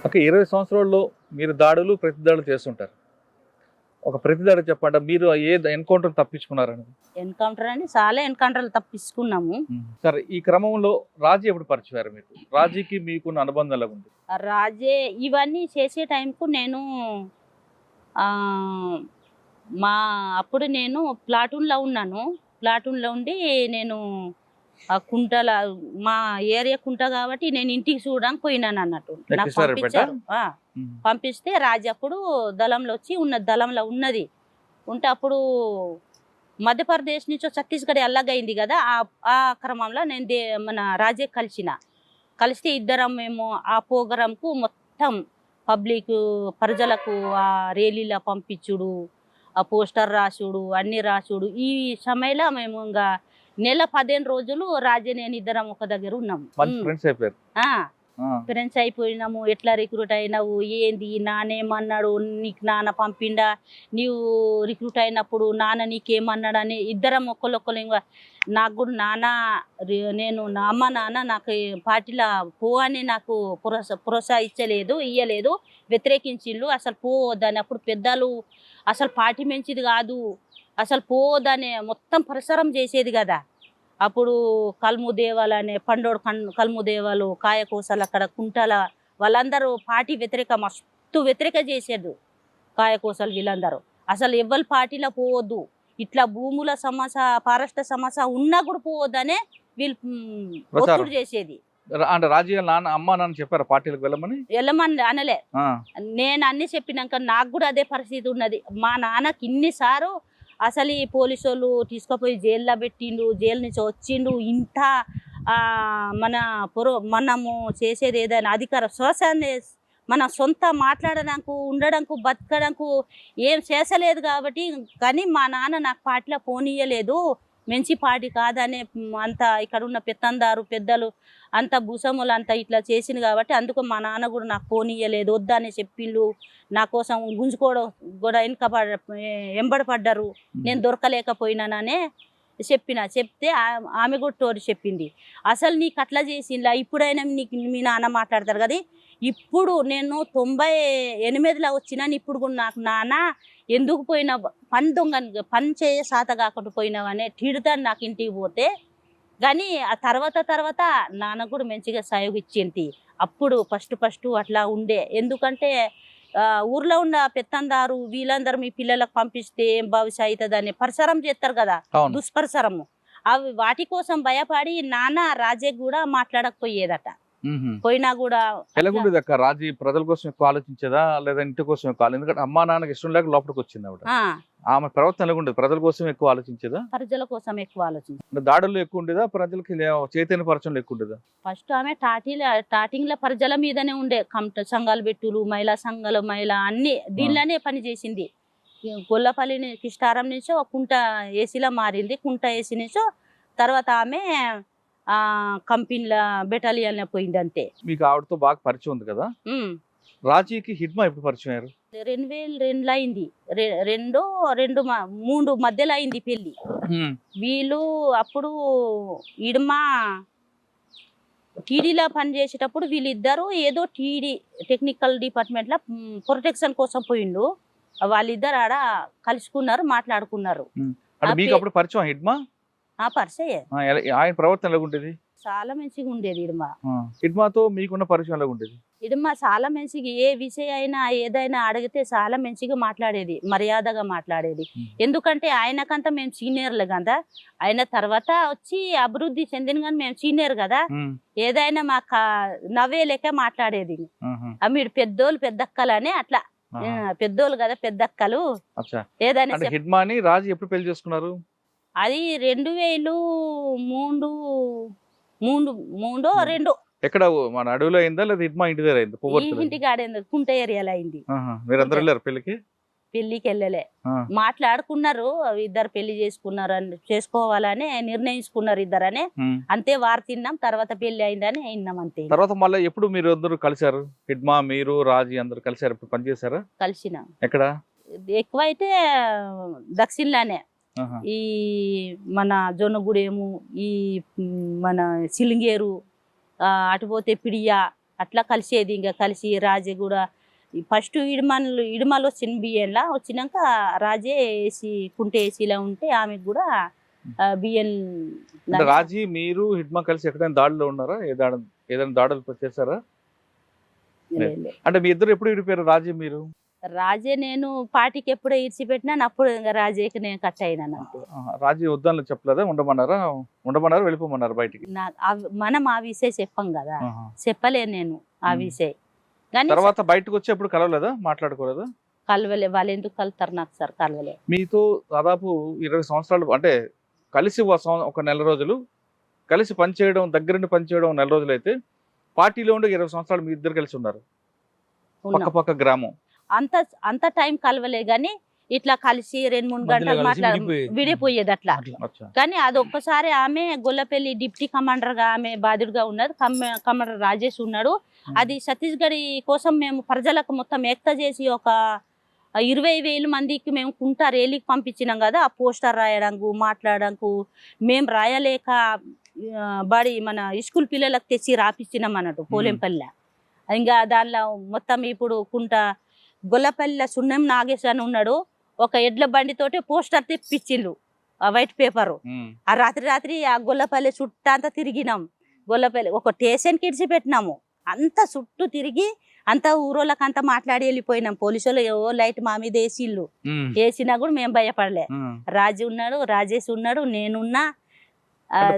Okay. 20 సంవత్సరాల్లో మీరు దాడులు, ప్రతిదాడులు చేస్తుంటారు. ఒక ప్రతిదాడి చెప్పండి. మీరు ఏ ఎన్‌కౌంటర్ తప్పించుకున్నారని? ఎన్‌కౌంటర్ అని చాలా ఎన్‌కౌంటర్‌లు తప్పించుకున్నాము. సరే. ఈ క్రమంలో రాజీ ఎప్పుడు పరిచయారు మీకు? రాజీకి మీకున్న అనుబంధం ఎలాగుంది? రాజే ఇవన్నీ చేసే టైంకు నేను ఆహ్, మా అప్పుడు నేను ప్లాటూన్‌లో ఉన్నాను. ప్లాటూన్‌లో ఉండి నేను కుంటల మా ఏరియా కుంట కాబట్టి నేను ఇంటికి చూడడానికి పోయినానన్నట్టు. నాకు కిషోర్‌పేట? పంపించారు. హ్మ్. పంపిస్తే రాజు అప్పుడు దళంలో వచ్చి దళంలో ఉన్నది. ఉంటే అప్పుడు మధ్యప్రదేశ్ నుంచో ఛత్తీస్‌గఢ్ అల్లగయింది గదా! ఆ క్రమంలో నేను మన రాజే కలిసిన. కలిస్తే ఇద్దరం మేము ఆ ప్రోగ్రామ్‌కు మొత్తం ప్రజలకు ఆ ర్యాలీలా పంపించుడు, ఆ పోస్టర్ రాసుడు, అన్ని రాసుడు. ఈ సమయంలో మేము నెల 15 రోజులు రాజే నేను ఇద్దరం ఒక దగ్గర ఉన్నాము. మంచి ఫ్రెండ్స్ అయిపోయారు. ఆ! ఆ! ఫ్రెండ్స్ అయిపోయినాము. ఎట్లా రిక్రూట్ అయినావు? ఏంది? నాన్నేమన్నాడు? నీకు నాన్న పంపిండా? నీవు రిక్రూట్ అయినప్పుడు నాన్న నీకేమన్నాడని ఇద్దరం ఒకళ్ళొకళ్ళు నాకు కూడా నాన్న నేను నా అమ్మ నాన్న నాకు పార్టీలో పో అని నాకు ప్రోత్సహించలేదు, ఇయ్యలేదు, వ్యతిరేకించిండ్రు. అసలు పోవద్దని అప్పుడు పెద్దలు అసలు పార్టీ మంచిది కాదు, అసలు పోవద్దని మొత్తం ప్రచారం చేసేది కదా. అప్పుడు కల్ముదేవాలు అనే పండోడు కల్ముదేవాలు కాయకోసలు అక్కడ కుంటల వాళ్ళందరూ పార్టీ మస్తు వ్యతిరేక చేసేది. కాయకోసలు వీళ్ళందరూ అసలు ఎవ్వరి పార్టీలో పోవద్దు, ఇట్లా భూముల సమస్య ఫారెస్ట్ సమస్య ఉన్నా కూడా పోవద్దనే వీళ్ళు ఒత్తిడి చేసేది. అంటే రాజీ నాన్న అమ్మ నాన్న చెప్పారా పార్టీలకు వెళ్ళమని అనలే. ఆ! నేను అన్ని చెప్పినాక నాకు కూడా అదే పరిస్థితి ఉన్నది. మా నాన్నకి ఇన్నిసార్లు అసలు ఈ పోలీసోళ్ళు తీసుకుపోయి జైల్లో పెట్టిండు, జైలు నుంచి వచ్చిండు. ఇంత మనము చేసేది ఏదైనా అధికార శ్వాసాన్ని మన సొంత మాట్లాడడానికి, ఉండడానికి, బతకడానికి ఏం చేసలేదు కాబట్టి. కానీ మా నాన్న నాకు పార్టీలో పోనీయలేదు, మంచి పార్టీ కాదనే అంత ఇక్కడ ఉన్న పెద్దలు అంత భూసములు అంతా ఇట్లా చేసింది కాబట్టి అందుకు మా నాన్న కూడా నాకు పోనీయలేదు, వద్దని చెప్పిండు. నా కోసం గుంజుకోవడం కూడా ఎంబడపడ్డారు, నేను దొరకలేకపోయినాననే చెప్తే ఆమె కూడా తోడు చెప్పింది. అసలు నీకు అట్లా చేసిందా, ఇప్పుడైనా నీకు మీ నాన్న మాట్లాడతారు కదా. ఇప్పుడు నేను 98లో వచ్చినాను, ఇప్పుడు కూడా నాకు నాన్న ఎందుకు పోయినావు, పని చేయ సాత కాకుండా పోయినావనే తిడతాను నాకు ఇంటికి పోతే. కానీ ఆ తర్వాత నాన్న కూడా మంచిగా సయోగ ఇచ్చింది. అప్పుడు ఫస్ట్ అట్లా ఉండే. ఎందుకంటే ఊర్లో ఉన్న పెత్తందారు వీళ్ళందరూ మీ పిల్లలకు పంపిస్తే ఏం భవిష్య అవుతుందని ప్రచారం చేస్తారు కదా, దుష్ప్రచారము. అవి వాటి కోసం భయపడి నాన్న రాజే కూడా మాట్లాడకపోయేదట. పోయినా కూడా ఎలాగుండేది అక్క రాజీ? ప్రజల కోసం ఎక్కువ ఆలోచించేదా లేదా ఇంటి కోసం ఎక్కువ? ఎందుకంటే అమ్మా నాన్నకి ఇష్టం లేక లోపలికి వచ్చింది ఆవిడ. ఆమె ప్రవర్తన ఎలాగుండేది? ప్రజల కోసం ఎక్కువ ఆలోచించేదా? ప్రజల కోసం ఎక్కువ ఆలోచించేది. దాడుల్లో ఎక్కువ ఉండేదా? ప్రజలకి చైతన్య పరచంలో ఎక్కువ ఉండేదా? ఫస్ట్ ఆమె స్టార్టింగ్ లో ప్రజల మీదనే ఉండే. సంఘాలు పెట్టులు, మహిళా సంఘాలు, అన్ని దీనిలోనే పని చేసింది. గొల్లపల్లి కిష్టారం నుంచో కుంట ఏసీలో మారింది. కుంట ఏసీ నుంచో తర్వాత ఆమె కంపెనీల బెటాలియన్ పోయింది అంతే. మీకు ఆవిడతో బాగా పరిచయం ఉంది కదా. రాజీకి హిడ్మా ఎప్పుడు పరిచయం అయ్యారు? 2002లో అయింది. 3 మధ్యలో అయింది పెళ్లి. వీళ్ళు అప్పుడు ఇడ్మా టీడీలో పనిచేసేటప్పుడు వీళ్ళిద్దరూ ఏదో టీడీ టెక్నికల్ డిపార్ట్మెంట్లో ప్రొటెక్షన్ కోసం పోయిండు. వాళ్ళిద్దరు ఆడ కలుసుకున్నారు, మాట్లాడుకున్నారు. మీకు అప్పుడు పరిచయం హిడ్మా? పరిచయం. ఆయన ప్రవర్తన ఎలాగుండేది? చాలా మంచిగా ఉండేది ఇడ్మా. ఇడ్మాతో మీకున్న పరిచయం ఎలాగుండేది? ఇడ్మా చాలా మంచిగా ఏ విషయం అయినా ఏదైనా అడిగితే చాలా మంచిగా మాట్లాడేది, మర్యాదగా మాట్లాడేది. ఎందుకంటే ఆయనకంతా మేము సీనియర్లు కదా, ఆయన తర్వాత వచ్చి అభివృద్ధి చెందిన కానీ మేము సీనియర్ కదా, ఏదైనా మాకు నవ్వే లెక్క మాట్లాడేది. మీరు పెద్దోళ్ళు పెద్దక్కలని అట్లా, పెద్దోళ్ళు కదా పెద్దక్కలు ఏదైనా. హిడ్మాని రాజు ఎప్పుడు పెళ్లి చేసుకున్నారు? అది 2002 ఎక్కడ మన అడవిలో అయిందా లేదా హిడ్మా ఇంటి దగ్గర అయింది? ఇంటికి ఆడేందుకు కుంట ఏరియాలో అయింది. మీరందరూ వెళ్ళారు పెళ్లికి? పెళ్లికి వెళ్ళలే, మాట్లాడుకున్నారు. ఇద్దరు పెళ్లి చేసుకోవాలని నిర్ణయించుకున్నారు ఇద్దరనే. అంతే వారు తిన్నాం, తర్వాత పెళ్లి అయిందని విన్నాం అంతే. తర్వాత మళ్ళీ ఎప్పుడు మీరు అందరూ కలిసారు? హిడ్మా మీరు రాజీ అందరు కలిసారు, ఎప్పుడు పనిచేశారా? కలిసిన. ఎక్కడ ఎక్కువైతే దక్షిణలోనే, ఈ మన జొన్నగూడెము, ఈ మన సిలింగేరు, అటుపోతే పిడియా, అట్లా కలిసేది. ఇంకా కలిసి రాజే కూడా ఫస్ట్ ఇడుమలు వచ్చిన బియ్యంలా వచ్చినాక రాజే ఏసీ కుంటే ఏసీలో ఉంటే ఆమెకు కూడా బియ్యం అంటే రాజీ మీరు హిడ్మా కలిసి ఎక్కడైనా దాడిలో ఉన్నారా? ఏదైనా దాడులు చేశారా? అంటే మీ ఇద్దరు ఎప్పుడు విడిపోయారు రాజీ మీరు? రాజే నేను పార్టీకి ఎప్పుడో ఇడిచిపెట్టినా అప్పుడు ఇంకా రాజేకి నేను కట్ అయినాను అంతే. రాజీ వద్దని చెప్పలేదా? ఉండమన్నారా వెళ్ళిపోమన్నారు బయటికి? మనం ఆ విషయం చెప్పం కదా, చెప్పలేను నేను ఆ విషయం. కానీ తర్వాత బయటకు వచ్చి ఎప్పుడు కలవలేదా? మాట్లాడుకోలేదా? కలవలే. వాళ్ళు ఎందుకు కలుతారు నాకు సార్? కలవలే. మీతో దాదాపు 20 సంవత్సరాలు అంటే కలిసి ఒక నెల రోజులు కలిసి పనిచేయడం, దగ్గరుండి పనిచేయడం నెల రోజులు అయితే, పార్టీలో ఉండే 20 సంవత్సరాలు మీ ఇద్దరు కలిసి ఉన్నారు, పక్క పక్క గ్రామం. అంత టైం కలవలే గాని ఇట్లా కలిసి 2-3 గంటలు విడిపోయేది అట్లా. కానీ అది ఒక్కసారి ఆమె గొల్లపల్లి డిప్టీ కమాండర్ గా ఆమె బాధ్యుడిగా ఉన్నది, కమాండర్ రాజేష్ ఉన్నాడు. అది ఛత్తీస్గఢ్ కోసం మేము ప్రజలకు మొత్తం ఏక్త చేసి ఒక 20,000 మందికి మేము కుంట రేలీకి పంపించినాం కదా. ఆ పోస్టర్ రాయడానికి మాట్లాడడానికి మేము రాయలేక బడి మన స్కూల్ పిల్లలకు తెచ్చి రాపిచ్చినాం అన్నట్టు పోలెంపల్లి. ఇంకా దానిలో మొత్తం ఇప్పుడు కుంట గొల్లపల్లిలో సున్నం నాగేశ్ అని ఉన్నాడు, ఒక ఎడ్ల బండితోటి పోస్టర్ తెప్పించిండు, ఆ వైట్ పేపరు. ఆ రాత్రి ఆ గొల్లపల్లి చుట్టూ అంతా తిరిగినాం. గొల్లపల్లి ఒక స్టేషన్కి ఇడిచి పెట్టినాము, అంత చుట్టూ తిరిగి అంతా ఊరోళ్ళకి అంతా మాట్లాడి వెళ్ళిపోయినాం. పోలీసులు ఏవో లైట్ మా మీద వేసిళ్ళు, వేసినా కూడా మేము భయపడలే. రాజు ఉన్నాడు, రాజేష్ ఉన్నాడు, నేనున్నా,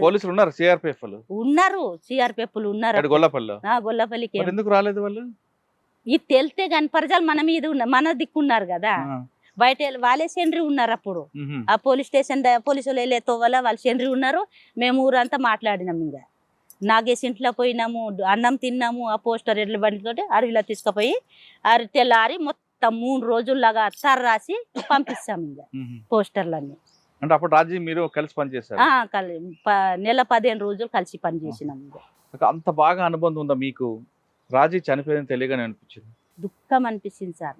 పోలీసులు ఉన్నారు, ఉన్నారు, సిఆర్పిఎఫ్లు ఉన్నారు. గొల్లపల్లికి ఎందుకు రాలేదు వాళ్ళు? ఇది తెలితే కానీ ప్రజలు మన మీద మన దిక్కున్నారు కదా, బయట వాళ్ళే సెండ్రి ఉన్నారు. అప్పుడు ఆ పోలీస్ స్టేషన్ పోలీసులు వెళ్ళే తోవల వాళ్ళు సెండ్రి ఉన్నారు. మేము ఊరంతా మాట్లాడినాం. ఇంకా నాగేసి ఇంట్లో పోయినాము, అన్నం తిన్నాము. ఆ పోస్టర్ ఎడ్ల బండితోటి అడవిలో తీసుకుపోయి తెల్లారి మొత్తం 3 రోజుల్లాగా అత్తారు రాసి పంపిస్తాం ఇంకా పోస్టర్లన్నీ. అంటే అప్పుడు రాజీ మీరు కలిసి పనిచేశారు? నెల 15 రోజులు కలిసి పనిచేసినాం. అంత బాగా అనుబంధం ఉందా మీకు? రాజీ చనిపోయిందని తెలియగానే అనిపించింది? దుఃఖం అనిపించింది సార్,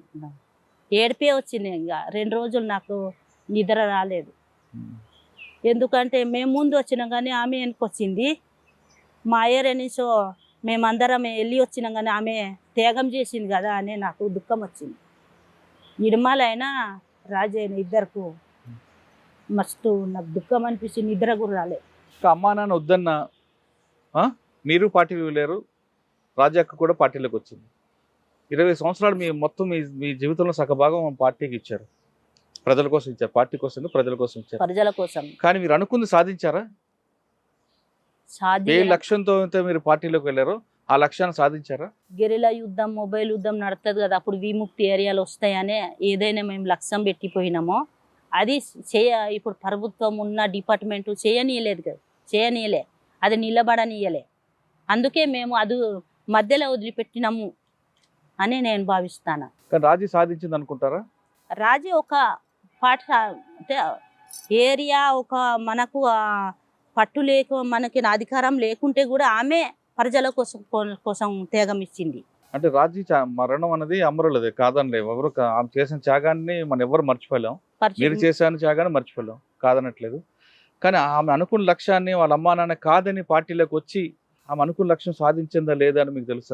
ఏడిపే వచ్చింది. ఇంకా 2 రోజులు నాకు నిద్ర రాలేదు. ఎందుకంటే మేము ముందు వచ్చినాం కానీ ఆమె వెనకొచ్చింది. మా ఏరియనిసో మేమందరం వెళ్ళి వచ్చినాం కానీ ఆమె త్యాగం చేసింది కదా అని నాకు దుఃఖం వచ్చింది. ఇడుమలైనా రాజైన ఇద్దరికి మస్తు నాకు దుఃఖం అనిపించింది, నిద్ర కూడా రాలేదు. అమ్మా నాన్న వద్దన్నా మీరు పార్టీకి లేరు, రాజక్క కూడా పార్టీలోకి వచ్చింది. 20 సంవత్సరాలు మీ జీవితంలో సగభాగం పార్టీకి ఇచ్చారు, ప్రజల కోసం ఇచ్చారు. పార్టీ కోసం ప్రజల కోసం ఇచ్చారు, ప్రజల కోసం. కానీ మీరు అనుకుంది సాధించారా? ఏ లక్ష్యంతో మీరు పార్టీలోకి వెళ్ళారో ఆ లక్ష్యాన్ని సాధించారా? గెరిలా యుద్ధం, మొబైల్ యుద్ధం నడుతుంది కదా, అప్పుడు విముక్తి ఏరియాలు వస్తాయనే ఏదైనా మేము లక్ష్యం పెట్టిపోయినామో అది ఇప్పుడు ప్రభుత్వం ఉన్న డిపార్ట్మెంట్ చేయనీయలేదు కదా, చేయనీయలే, అది నిలబడనీయలే. అందుకే మేము అది మధ్యలో వదిలిపెట్టినాము అని నేను భావిస్తాను. రాజీ సాధించింది అనుకుంటారా? రాజీ ఒక పాట అంటే ఏరియా ఒక మనకు పట్టు మనకి అధికారం లేకుంటే కూడా ఆమె ప్రజల కోసం త్యాగం ఇచ్చింది. అంటే రాజీ మరణం అనేది అమరులదే కాదని లేవు, ఎవరు ఆమె చేసిన త్యాగాన్ని మనం ఎవరు మర్చిపోలేం. మీరు చేసిన త్యాగాన్ని మర్చిపోలేం, కాదనట్లేదు. కానీ ఆమె అనుకున్న లక్ష్యాన్ని వాళ్ళ అమ్మా నాన్న కాదని పార్టీలోకి వచ్చి ఆమె అనుకున్న లక్ష్యం సాధించిందా లేదా అని మీకు తెలుసు?